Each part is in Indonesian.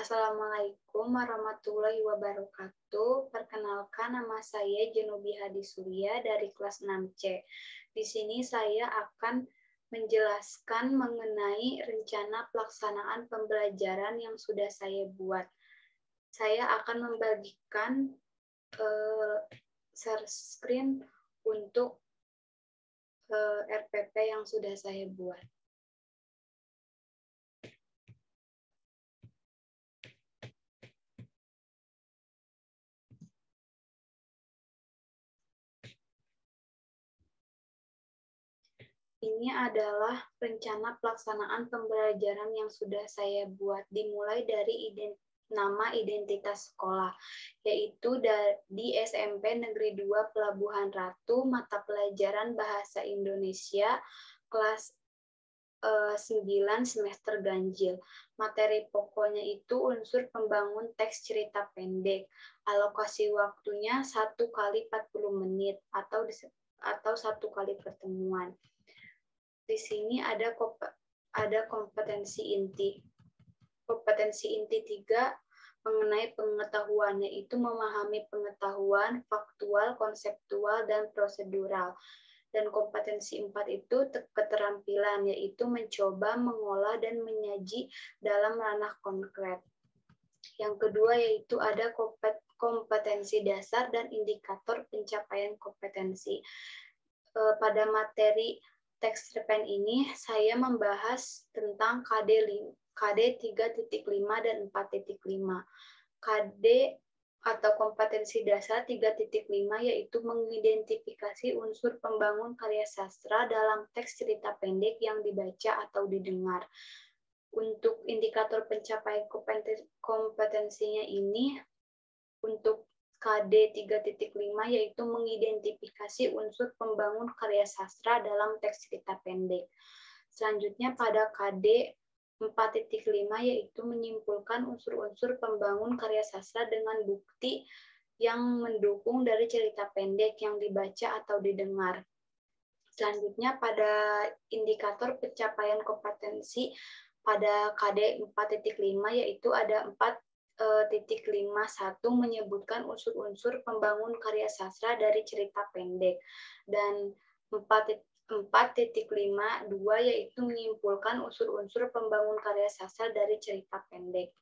Assalamualaikum warahmatullahi wabarakatuh. Perkenalkan, nama saya Jenubi Hadi Surya dari kelas 6C. Di sini saya akan menjelaskan mengenai rencana pelaksanaan pembelajaran yang sudah saya buat. Saya akan membagikan share screen untuk RPP yang sudah saya buat. Ini adalah rencana pelaksanaan pembelajaran yang sudah saya buat, dimulai dari nama identitas sekolah, yaitu di SMP Negeri 2 Pelabuhan Ratu, mata pelajaran Bahasa Indonesia, kelas 9 semester ganjil. Materi pokoknya itu unsur pembangun teks cerita pendek. Alokasi waktunya 1 kali 40 menit atau 1 kali pertemuan. Di sini ada kompetensi inti. Kompetensi inti 3 mengenai pengetahuannya itu memahami pengetahuan faktual, konseptual, dan prosedural. Dan kompetensi 4 itu keterampilan, yaitu mencoba, mengolah, dan menyaji dalam ranah konkret. Yang kedua yaitu ada kompetensi dasar dan indikator pencapaian kompetensi. Pada materi teks cerpen ini saya membahas tentang KD 3.5 dan 4.5. KD atau kompetensi dasar 3.5 yaitu mengidentifikasi unsur pembangun karya sastra dalam teks cerita pendek yang dibaca atau didengar. Untuk indikator pencapaian kompetensinya ini, untuk KD 3.5 yaitu mengidentifikasi unsur pembangun karya sastra dalam teks cerita pendek. Selanjutnya pada KD 4.5 yaitu menyimpulkan unsur-unsur pembangun karya sastra dengan bukti yang mendukung dari cerita pendek yang dibaca atau didengar. Selanjutnya pada indikator pencapaian kompetensi pada KD 4.5 yaitu ada 4.51 menyebutkan unsur-unsur pembangun karya sastra dari cerita pendek, dan 4.52 yaitu menyimpulkan unsur-unsur pembangun karya sastra dari cerita pendek.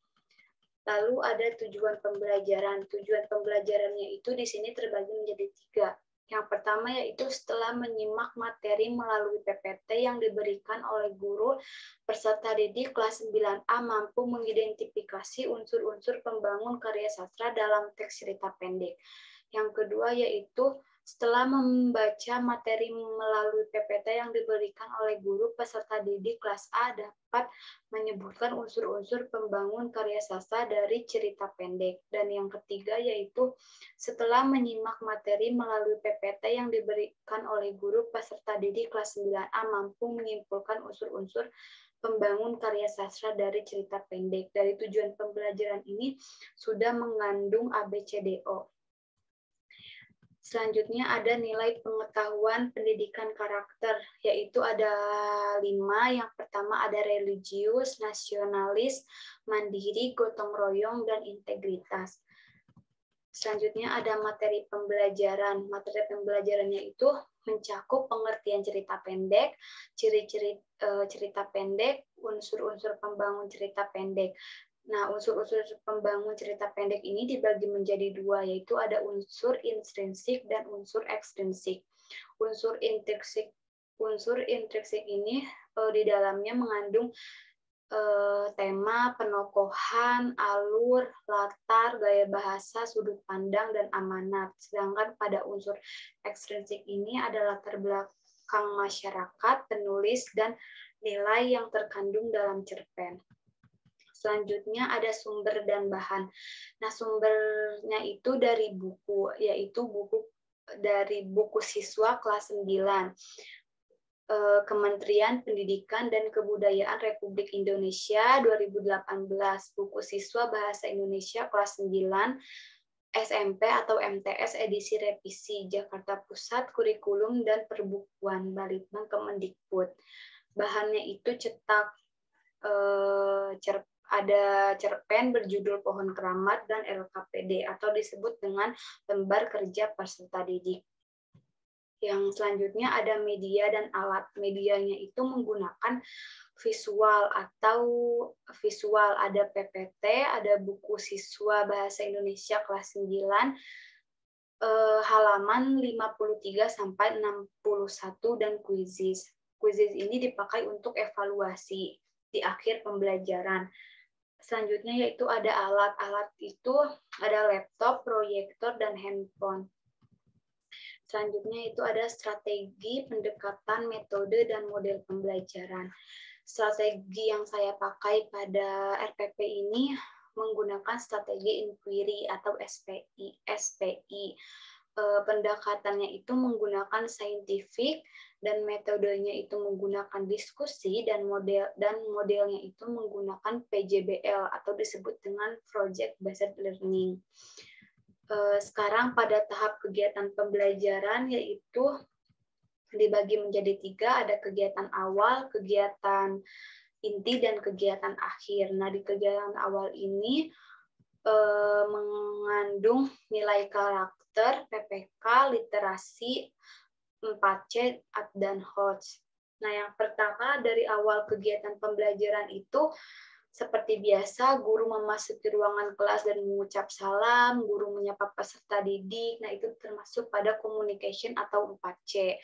Lalu ada tujuan pembelajaran. Tujuan pembelajarannya itu di sini terbagi menjadi 3. Yang pertama yaitu setelah menyimak materi melalui PPT yang diberikan oleh guru, peserta didik kelas 9A mampu mengidentifikasi unsur-unsur pembangun karya sastra dalam teks cerita pendek. Yang kedua yaitu setelah membaca materi melalui PPT yang diberikan oleh guru, peserta didik kelas A dapat menyebutkan unsur-unsur pembangun karya sastra dari cerita pendek. Dan yang ketiga yaitu setelah menyimak materi melalui PPT yang diberikan oleh guru, peserta didik kelas 9A mampu menyimpulkan unsur-unsur pembangun karya sastra dari cerita pendek. Dari tujuan pembelajaran ini sudah mengandung ABCDO. Selanjutnya ada nilai pengetahuan pendidikan karakter, yaitu ada 5. Yang pertama ada religius, nasionalis, mandiri, gotong royong, dan integritas. Selanjutnya ada materi pembelajaran. Materi pembelajarannya itu mencakup pengertian cerita pendek, ciri-ciri cerita pendek, unsur-unsur pembangun cerita pendek. Nah, unsur-unsur pembangun cerita pendek ini dibagi menjadi 2, yaitu ada unsur intrinsik dan unsur ekstrinsik. Unsur intrinsik ini di dalamnya mengandung tema, penokohan, alur, latar, gaya bahasa, sudut pandang, dan amanat. Sedangkan pada unsur ekstrinsik ini ada latar belakang masyarakat, penulis, dan nilai yang terkandung dalam cerpen. Selanjutnya ada sumber dan bahan. Nah, sumbernya itu dari buku, yaitu dari buku siswa kelas 9. Kementerian Pendidikan dan Kebudayaan Republik Indonesia 2018, buku siswa Bahasa Indonesia kelas 9 SMP atau MTS edisi revisi Jakarta Pusat, Kurikulum dan Perbukuan Balitbang Kemendikbud. Bahannya itu cetak ada cerpen berjudul Pohon Keramat dan LKPD atau disebut dengan lembar kerja peserta didik. Yang selanjutnya ada media dan alat. Medianya itu menggunakan visual atau visual, ada PPT, ada buku siswa Bahasa Indonesia kelas 9, halaman 53 sampai 61 dan quizzes. Quizzes ini dipakai untuk evaluasi di akhir pembelajaran. Selanjutnya yaitu ada alat. Alat itu ada laptop, proyektor, dan handphone. Selanjutnya itu ada strategi, pendekatan, metode, dan model pembelajaran. Strategi yang saya pakai pada RPP ini menggunakan strategi inquiry atau SPI. Pendekatannya itu menggunakan scientific dan metodenya itu menggunakan diskusi dan modelnya itu menggunakan PJBL atau disebut dengan project based learning. Sekarang pada tahap kegiatan pembelajaran yaitu dibagi menjadi 3, ada kegiatan awal, kegiatan inti, dan kegiatan akhir. Nah, di kegiatan awal ini mengandung nilai karakter, PPK, literasi, 4C, dan HOTS. Nah, yang pertama dari awal kegiatan pembelajaran itu seperti biasa, guru memasuki ruangan kelas dan mengucap salam, guru menyapa peserta didik. Nah, itu termasuk pada communication atau 4C.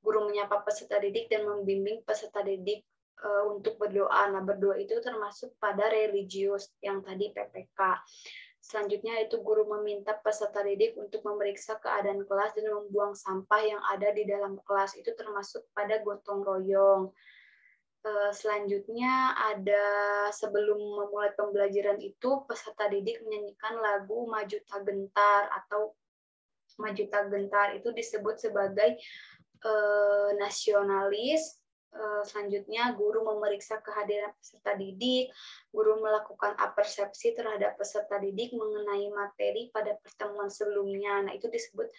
Guru menyapa peserta didik dan membimbing peserta didik untuk berdoa. Nah, berdoa itu termasuk pada religius yang tadi PPK. Selanjutnya itu guru meminta peserta didik untuk memeriksa keadaan kelas dan membuang sampah yang ada di dalam kelas. Itu termasuk pada gotong royong. Selanjutnya ada sebelum memulai pembelajaran itu peserta didik menyanyikan lagu Maju Tak Gentar atau Maju Tak Gentar itu disebut sebagai nasionalis. Selanjutnya guru memeriksa kehadiran peserta didik, guru melakukan apersepsi terhadap peserta didik mengenai materi pada pertemuan sebelumnya. Nah, itu disebut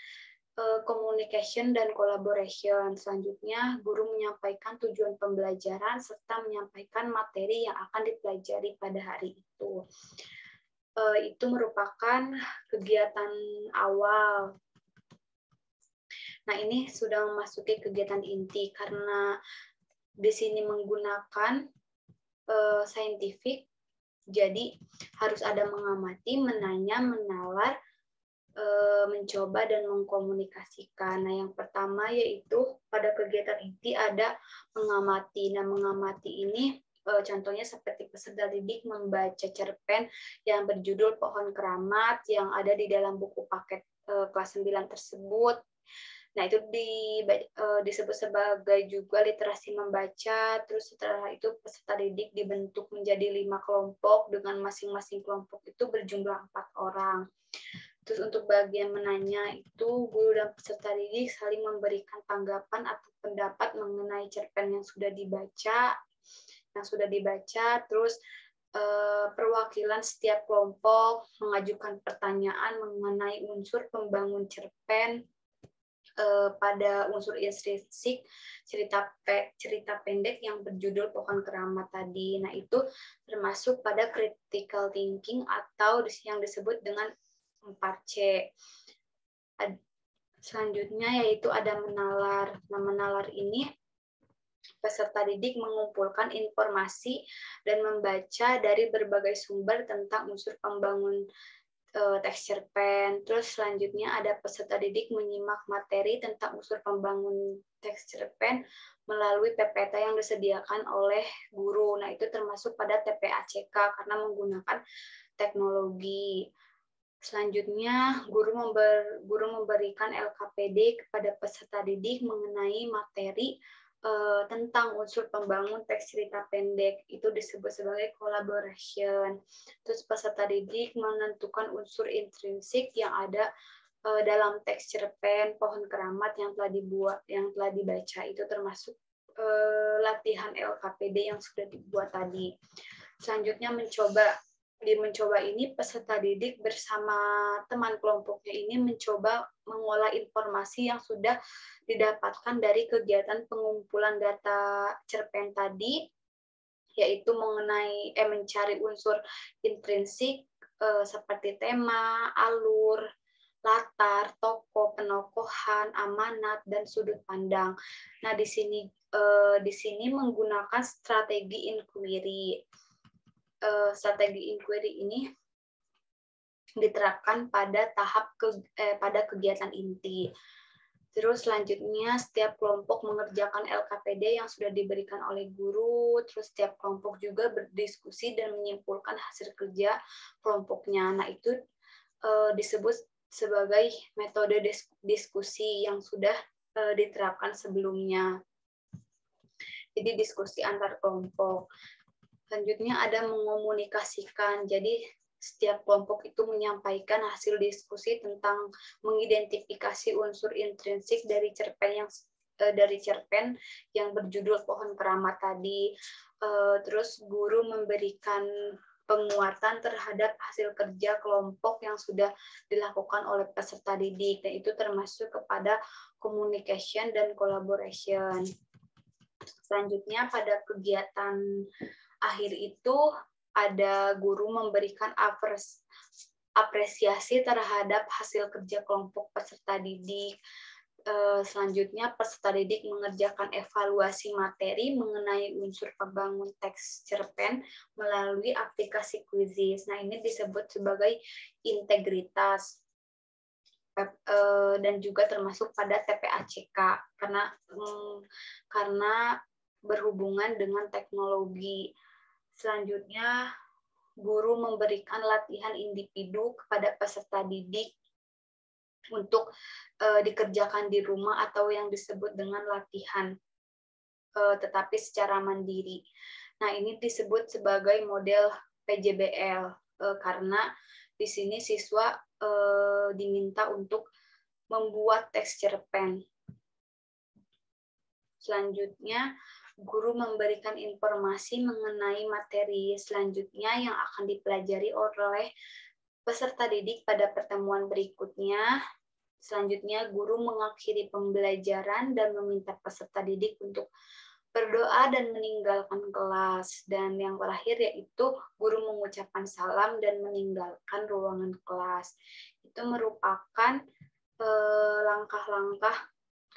communication dan collaboration. Selanjutnya, guru menyampaikan tujuan pembelajaran serta menyampaikan materi yang akan dipelajari pada hari itu. Itu merupakan kegiatan awal. Nah, ini sudah memasuki kegiatan inti karena di sini menggunakan scientific, jadi harus ada mengamati, menanya, menalar, mencoba, dan mengkomunikasikan. Nah, yang pertama yaitu pada kegiatan inti ada mengamati. Nah, mengamati ini contohnya seperti peserta didik membaca cerpen yang berjudul Pohon Keramat yang ada di dalam buku paket kelas 9 tersebut. Nah, itu disebut sebagai juga literasi membaca. Terus setelah itu peserta didik dibentuk menjadi 5 kelompok dengan masing-masing kelompok itu berjumlah 4 orang. Terus untuk bagian menanya itu guru dan peserta didik saling memberikan tanggapan atau pendapat mengenai cerpen yang sudah dibaca. Terus perwakilan setiap kelompok mengajukan pertanyaan mengenai unsur pembangun cerpen pada unsur intrinsik cerita pendek yang berjudul Pohon Keramat tadi. Nah, itu termasuk pada critical thinking atau yang disebut dengan 4C. Selanjutnya yaitu ada menalar. Nah, menalar ini peserta didik mengumpulkan informasi dan membaca dari berbagai sumber tentang unsur pembangun teks cerpen. Terus selanjutnya ada peserta didik menyimak materi tentang unsur pembangun teks cerpen melalui PPT yang disediakan oleh guru. Nah, itu termasuk pada TPACK karena menggunakan teknologi. Selanjutnya, guru memberikan LKPD kepada peserta didik mengenai materi tentang unsur pembangun teks cerita pendek. Itu disebut sebagai collaboration. Terus peserta didik menentukan unsur intrinsik yang ada dalam teks cerpen Pohon Keramat yang telah dibaca. Itu termasuk latihan LKPD yang sudah dibuat tadi. Selanjutnya mencoba ini peserta didik bersama teman kelompoknya ini mencoba mengolah informasi yang sudah didapatkan dari kegiatan pengumpulan data cerpen tadi yaitu mencari unsur intrinsik seperti tema, alur, latar, tokoh, penokohan, amanat, dan sudut pandang. Nah, di sini menggunakan strategi inquiry. Strategi inquiry ini diterapkan pada pada kegiatan inti. Terus selanjutnya setiap kelompok mengerjakan LKPD yang sudah diberikan oleh guru, terus setiap kelompok juga berdiskusi dan menyimpulkan hasil kerja kelompoknya. Nah, itu disebut sebagai metode diskusi yang sudah diterapkan sebelumnya. Jadi diskusi antar kelompok. Selanjutnya ada mengomunikasikan. Jadi setiap kelompok itu menyampaikan hasil diskusi tentang mengidentifikasi unsur intrinsik dari cerpen yang berjudul Pohon Keramat tadi. Terus guru memberikan penguatan terhadap hasil kerja kelompok yang sudah dilakukan oleh peserta didik, dan itu termasuk kepada communication dan collaboration. Selanjutnya pada kegiatan akhir itu ada guru memberikan apresiasi terhadap hasil kerja kelompok peserta didik. Selanjutnya peserta didik mengerjakan evaluasi materi mengenai unsur pembangun teks cerpen melalui aplikasi Quizizz. Nah, ini disebut sebagai integritas dan juga termasuk pada TPACK karena berhubungan dengan teknologi. Selanjutnya, guru memberikan latihan individu kepada peserta didik untuk dikerjakan di rumah atau yang disebut dengan latihan, tetapi secara mandiri. Nah, ini disebut sebagai model PJBL karena di sini siswa diminta untuk membuat teks cerpen. Selanjutnya, guru memberikan informasi mengenai materi selanjutnya yang akan dipelajari oleh peserta didik pada pertemuan berikutnya. Selanjutnya, guru mengakhiri pembelajaran dan meminta peserta didik untuk berdoa dan meninggalkan kelas. Dan yang terakhir yaitu guru mengucapkan salam dan meninggalkan ruangan kelas. Itu merupakan langkah-langkah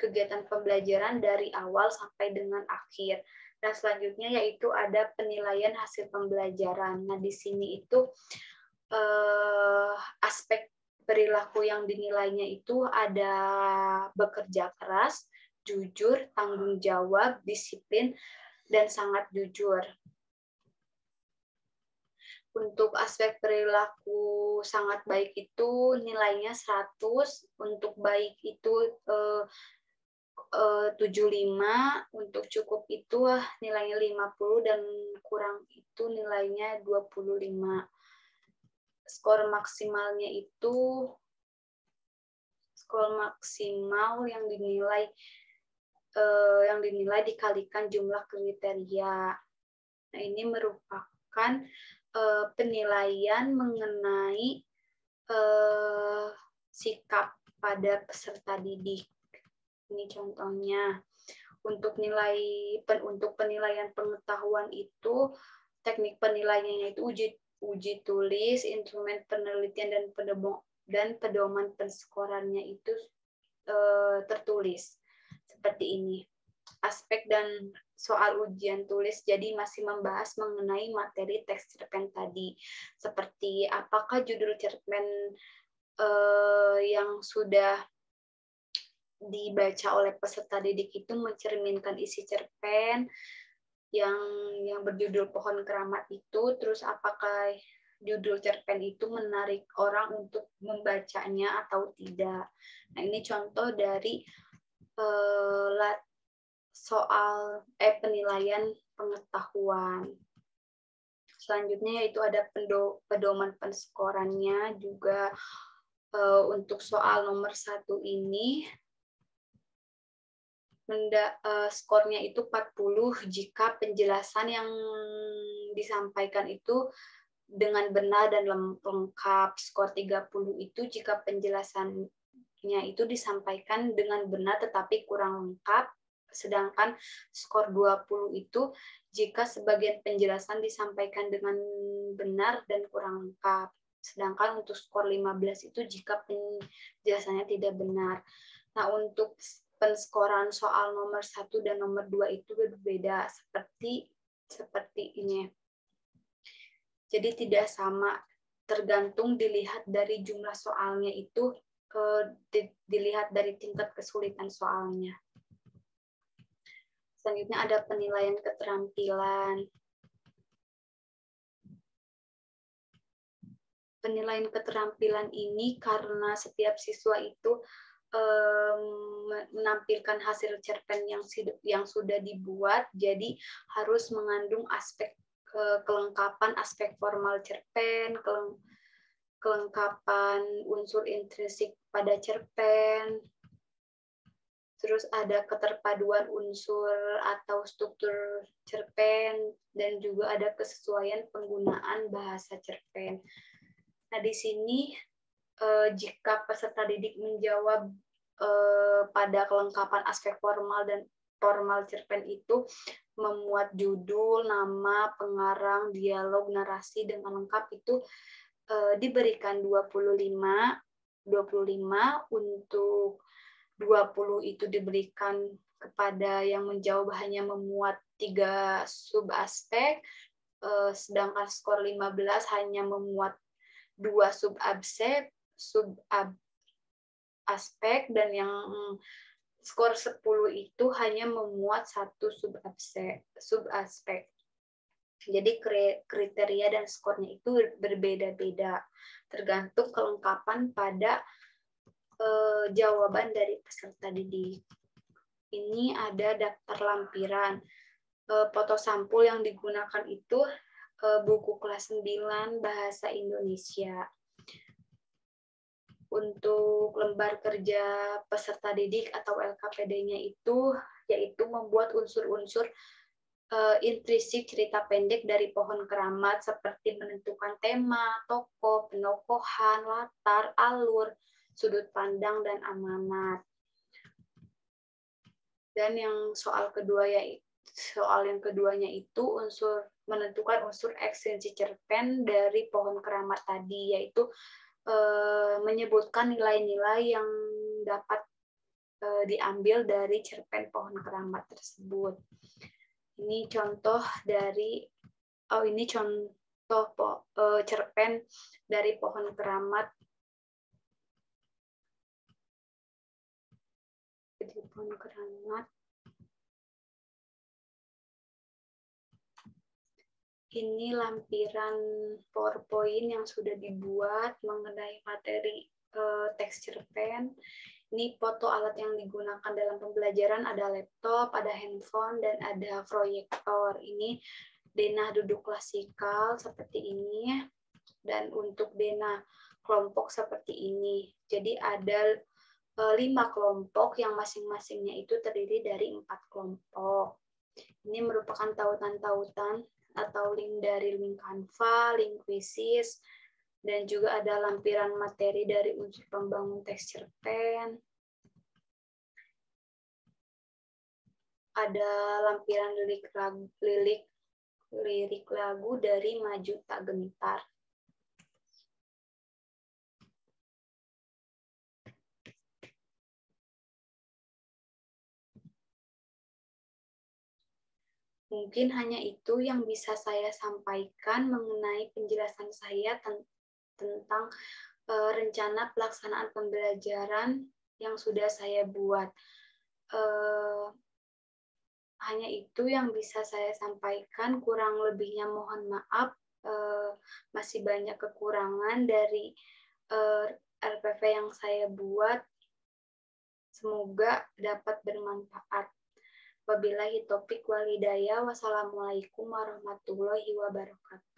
kegiatan pembelajaran dari awal sampai dengan akhir. Nah, selanjutnya yaitu ada penilaian hasil pembelajaran. Nah, di sini itu aspek perilaku yang dinilainya itu ada bekerja keras, jujur, tanggung jawab, disiplin, dan sangat jujur. Untuk aspek perilaku sangat baik itu nilainya 100, untuk baik itu 75, untuk cukup itu nilainya 50, dan kurang itu nilainya 25. Skor maksimal yang dinilai dikalikan jumlah kriteria. Nah, ini merupakan penilaian mengenai sikap pada peserta didik. Ini contohnya. Untuk penilaian pengetahuan itu teknik penilaiannya itu uji tulis, instrumen penelitian dan pedoman penskorannya itu tertulis seperti ini. Aspek dan soal ujian tulis jadi masih membahas mengenai materi teks cerpen tadi, seperti apakah judul cerpen yang sudah dibaca oleh peserta didik itu mencerminkan isi cerpen yang berjudul Pohon Keramat itu, terus apakah judul cerpen itu menarik orang untuk membacanya atau tidak. Nah, ini contoh dari soal penilaian pengetahuan. Selanjutnya yaitu ada pedoman penskorannya juga. Untuk soal nomor 1 ini skornya itu 40 jika penjelasan yang disampaikan itu dengan benar dan lengkap. Skor 30 itu jika penjelasannya itu disampaikan dengan benar tetapi kurang lengkap. sedangkan skor 20 itu jika sebagian penjelasan disampaikan dengan benar dan kurang lengkap. Sedangkan untuk skor 15 itu jika penjelasannya tidak benar. Nah, untuk penskoran soal nomor 1 dan nomor 2 itu berbeda seperti ini. Jadi tidak sama, tergantung dilihat dari jumlah soalnya itu, dilihat dari tingkat kesulitan soalnya. Selanjutnya ada penilaian keterampilan. Penilaian keterampilan ini karena setiap siswa itu menampilkan hasil cerpen yang sudah dibuat, jadi harus mengandung aspek kelengkapan aspek formal cerpen, kelengkapan unsur intrinsik pada cerpen, terus ada keterpaduan unsur atau struktur cerpen, dan juga ada kesesuaian penggunaan bahasa cerpen. Nah, di sini jika peserta didik menjawab pada kelengkapan aspek formal dan formal cerpen itu memuat judul, nama, pengarang, dialog, narasi dengan lengkap itu diberikan 25, untuk 20 itu diberikan kepada yang menjawab hanya memuat 3 subaspek, sedangkan skor 15 hanya memuat 2 subaspek, dan yang skor 10 itu hanya memuat 1 subaspek. Jadi kriteria dan skornya itu berbeda-beda, tergantung kelengkapan pada jawaban dari peserta didik. Ini ada daftar lampiran. Foto sampul yang digunakan itu buku kelas 9 Bahasa Indonesia. Untuk lembar kerja peserta didik atau LKPD-nya itu yaitu membuat unsur-unsur intrinsik cerita pendek dari pohon keramat seperti menentukan tema, tokoh, penokohan, latar, alur, sudut pandang, dan amanat. Dan yang soal yang keduanya itu menentukan unsur ekstensi cerpen dari pohon keramat tadi, yaitu menyebutkan nilai-nilai yang dapat diambil dari cerpen pohon keramat tersebut. Ini contoh cerpen dari pohon keramat. Ini lampiran PowerPoint yang sudah dibuat mengenai materi teks cerpen. Ini foto alat yang digunakan dalam pembelajaran, ada laptop, ada handphone, dan ada proyektor. Ini denah duduk klasikal seperti ini, dan untuk denah kelompok seperti ini. Jadi ada 5 kelompok yang masing-masingnya itu terdiri dari 4 kelompok. Ini merupakan tautan-tautan atau link dari link Canva, link Quizizz, dan juga ada lampiran materi dari unsur pembangun teks cerpen. Ada lampiran lirik lagu dari Maju Tak Gentar. Mungkin hanya itu yang bisa saya sampaikan mengenai penjelasan saya tentang rencana pelaksanaan pembelajaran yang sudah saya buat. Hanya itu yang bisa saya sampaikan, kurang lebihnya mohon maaf. Masih banyak kekurangan dari RPV yang saya buat. Semoga dapat bermanfaat. Wabillahi taufiq wal hidayah. Wassalamualaikum warahmatullahi wabarakatuh.